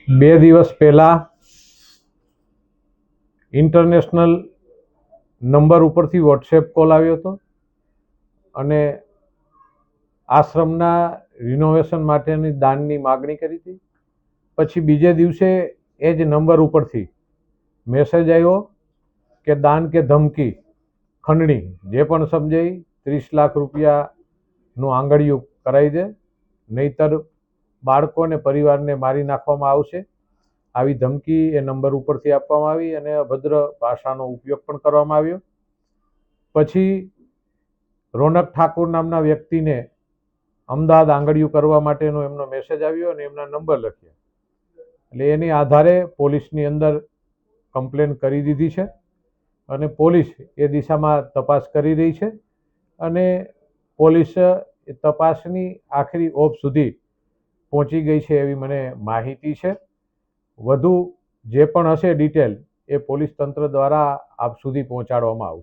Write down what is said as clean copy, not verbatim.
2 દિવસ પહેલાં international number ઉપરથી વોટ્સએપ કોલ આવ્યો હતો અને આશ્રમના રિનોવેશન માટેની દાનની માગણી કરી હતી. પછી બીજે દિવસે એ જ નંબર ઉપરથી મેસેજ આવ્યો કે દાન કે ધમકી ખંડણી જે પણ સમજાઈ 30 લાખ રૂપિયાનું આંગળીયું કરાવી દે, નહીતર બાળકોને પરિવારને મારી નાખવામાં આવશે. આવી ધમકી એ નંબર ઉપરથી આપવામાં આવી અને અભદ્ર ભાષાનો ઉપયોગ પણ કરવામાં આવ્યો. પછી રોનક ઠાકુર નામના વ્યક્તિને અમદાવાદ આંગળીયું કરવા માટેનો એમનો મેસેજ આવ્યો અને એમના નંબર લખ્યા. એટલે એની આધારે પોલીસની અંદર કમ્પ્લેન કરી દીધી છે અને પોલીસ એ દિશામાં તપાસ કરી રહી છે અને પોલીસ એ તપાસની આખરી ઓપ સુધી પહોંચી ગઈ છે એવી મને માહિતી છે. વધુ જે પણ હશે ડિટેલ એ પોલીસ તંત્ર દ્વારા આપ સુધી પહોંચાડવામાં આવશે.